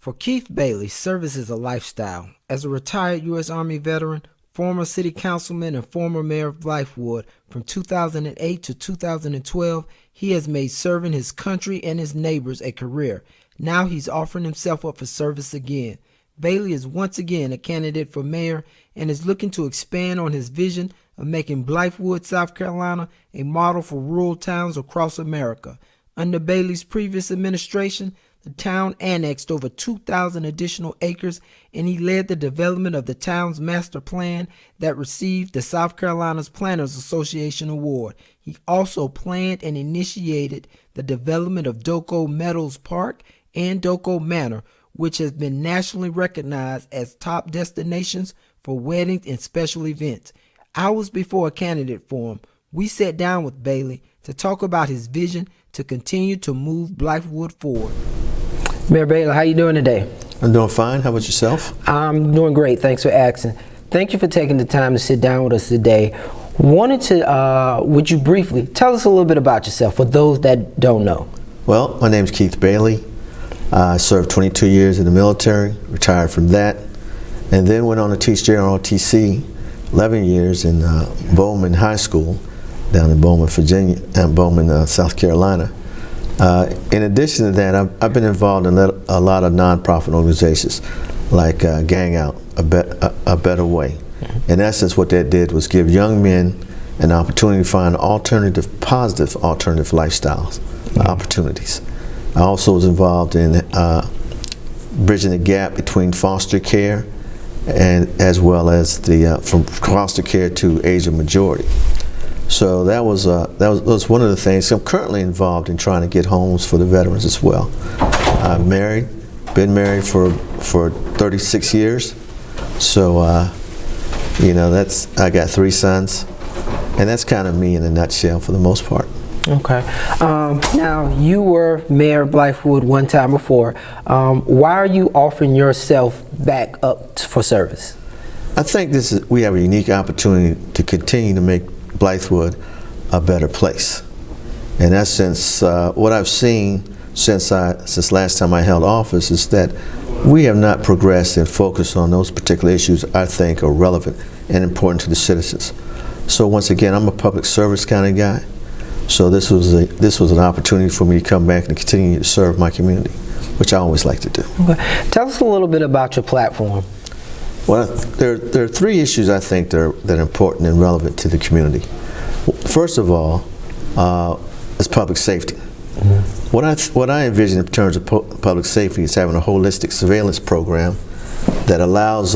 For Keith Bailey, service is a lifestyle. As a retired U.S. Army veteran, former City Councilman, and former Mayor of Blythewood, from 2008 to 2012, he has made serving his country and his neighbors a career. Now he's offering himself up for service again. Bailey is once again a candidate for mayor and is looking to expand on his vision of making Blythewood, South Carolina, a model for rural towns across America. Under Bailey's previous administration, the town annexed over 2,000 additional acres, and he led the development of the town's master plan that received the South Carolina's Planners Association Award. He also planned and initiated the development of Doko Meadows Park and Doko Manor, which has been nationally recognized as top destinations for weddings and special events. Hours before a candidate forum, we sat down with Bailey to talk about his vision to continue to move Blythewood forward. Mayor Bailey, how you doing today? I'm doing fine. How about yourself? I'm doing great. Thanks for asking. Thank you for taking the time to sit down with us today. Wanted to, would you briefly tell us a little bit about yourself for those that don't know? Well, my name's Keith Bailey. I served 22 years in the military, retired from that, and then went on to teach JROTC 11 years in Bowman High School down in Bowman, Virginia, and Bowman, South Carolina. In addition to that, I've been involved in a lot of nonprofit organizations like Gang Out, a Better Way. In essence, what that did was give young men an opportunity to find positive alternative lifestyles, opportunities. I also was involved in bridging the gap between foster care and as well as the from foster care to age of majority. So that was one of the things. I'm currently involved in trying to get homes for the veterans as well. I'm married, been married for 36 years. So you know, I got 3 sons, and that's kind of me in a nutshell for the most part. Okay. Now, you were mayor of Blythewood one time before. Why are you offering yourself back up for service? I think we have a unique opportunity to continue to make Blythewood a better place. In essence, what I've seen since last time I held office is that we have not progressed and focused on those particular issues I think are relevant and important to the citizens. So once again, I'm a public service kind of guy. So this was an opportunity for me to come back and continue to serve my community, which I always like to do. Okay. Tell us a little bit about your platform. Well, there are 3 issues I think that are important and relevant to the community. First of all, is public safety. Mm-hmm. What I envision in terms of public safety is having a holistic surveillance program that allows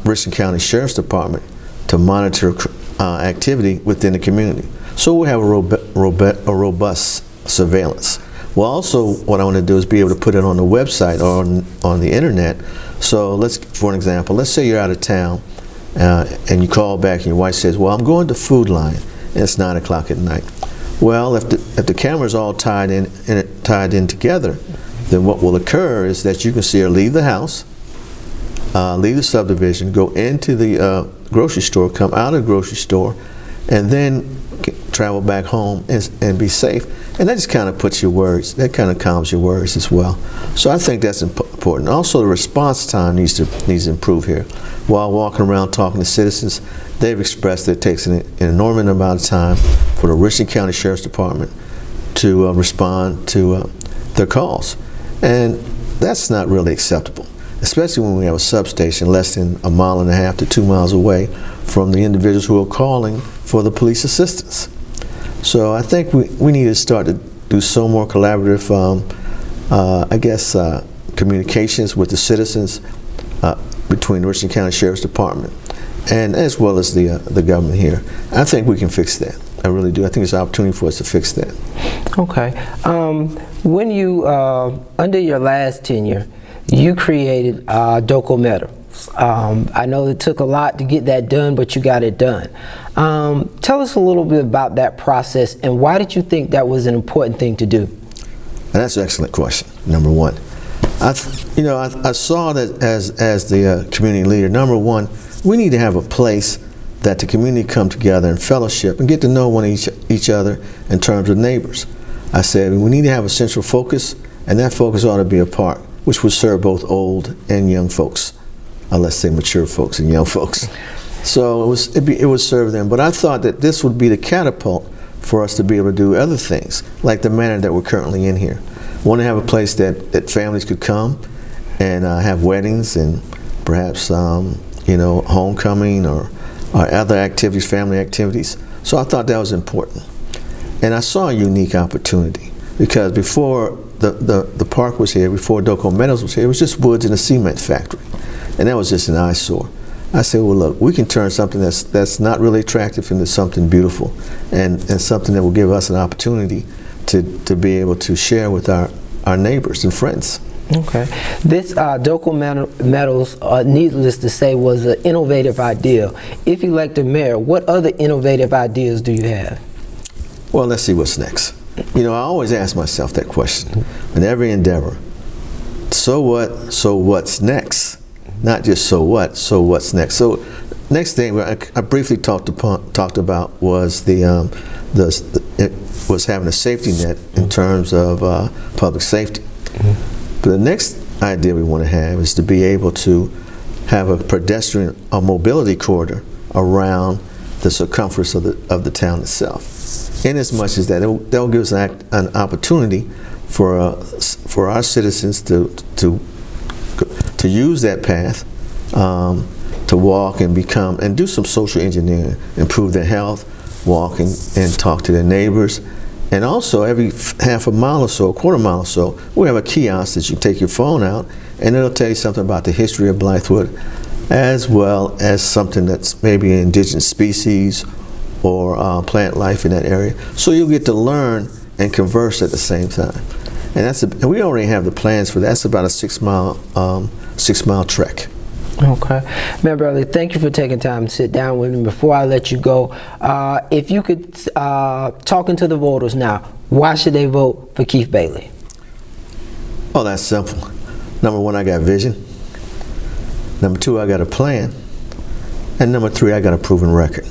Richland County Sheriff's Department to monitor activity within the community. So we'll have a robust surveillance. Well, also what I want to do is be able to put it on the website or on the internet. So for an example, let's say you're out of town and you call back and your wife says, well, I'm going to Food Line and it's 9 o'clock at night. Well, if the camera's all tied in together, then what will occur is that you can see her leave the house, leave the subdivision, go into the grocery store, come out of the grocery store, and then travel back home and be safe. And that just kind of puts your worries, that kind of calms your worries as well. So I think that's important. Also, the response time needs to improve here. While walking around talking to citizens, they've expressed that it takes an enormous amount of time for the Richland County Sheriff's Department to respond to their calls. And that's not really acceptable, especially when we have a substation less than 1.5 miles to 2 miles away from the individuals who are calling for the police assistance. So I think we need to start to do some more collaborative, communications with the citizens between the Richland County Sheriff's Department and as well as the government here. I think we can fix that. I really do. I think there's an opportunity for us to fix that. Okay. When you, under your last tenure, you created Doko Meadows. I know it took a lot to get that done, but you got it done. Tell us a little bit about that process and why did you think that was an important thing to do? And that's an excellent question, number one. I saw that as the community leader, number one, we need to have a place that the community come together and fellowship and get to know each other in terms of neighbors. I said we need to have a central focus and that focus ought to be a park which would serve both old and young folks. Let's say mature folks and young folks. So it would serve them. But I thought that this would be the catapult for us to be able to do other things, like the manor that we're currently in here. We want to have a place that families could come and have weddings and perhaps homecoming or other activities, family activities. So I thought that was important. And I saw a unique opportunity because before the park was here, before Doko Meadows was here, it was just woods and a cement factory. And that was just an eyesore. I said, well, look, we can turn something that's not really attractive into something beautiful and something that will give us an opportunity to be able to share with our neighbors and friends. Okay. This Doko Meadows, needless to say, was an innovative idea. If elected mayor, what other innovative ideas do you have? Well, let's see what's next. I always ask myself that question in every endeavor. So what? So what's next? Not just so what? So what's next? So next thing I briefly talked about was was having a safety net in terms of public safety. But the next idea we want to have is to be able to have a pedestrian mobility corridor around the circumference of the town itself. In as much as that will give us an opportunity for our citizens to use that path, to walk and do some social engineering, improve their health, walk and talk to their neighbors. And also every half a mile or so, a quarter mile or so, we have a kiosk that you take your phone out and it'll tell you something about the history of Blythewood, as well as something that's maybe an indigenous species or plant life in that area. So you'll get to learn and converse at the same time. And we already have the plans for that. That's about a 6 mile trek. Okay. Mayor Bradley, thank you for taking time to sit down with me. Before I let you go, if you could talking to the voters now, why should they vote for Keith Bailey? Oh, that's simple. Number one, I got vision. Number two, I got a plan. And number three, I got a proven record.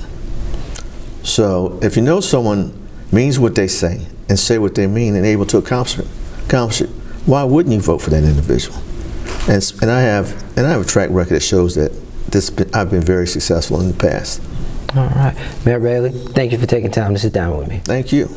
So if you know someone means what they say and say what they mean and able to accomplish it, why wouldn't you vote for that individual? And I have a track record that shows that I've been very successful in the past. All right. Mayor Bailey, thank you for taking time to sit down with me. Thank you.